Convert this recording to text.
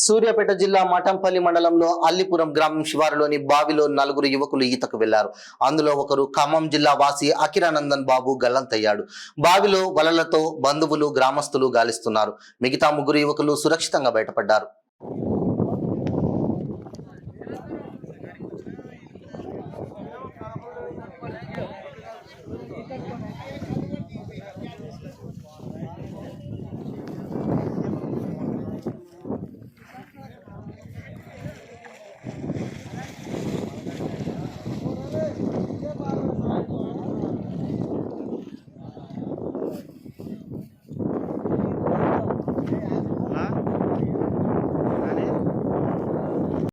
సూర్యాపేట జిల్లా మఠంపల్లి మండలంలో అల్లిపురం గ్రామం శివారులోని బావిలో నలుగురు యువకులు ఈతకు వెళ్లారు. అందులో ఒకరు ఖమ్మం జిల్లా వాసి అకిరానందన్ బాబు గల్లంతయ్యాడు. బావిలో వలలతో బంధువులు గ్రామస్తులు గాలిస్తున్నారు. మిగతా ముగ్గురు యువకులు సురక్షితంగా బయటపడ్డారు.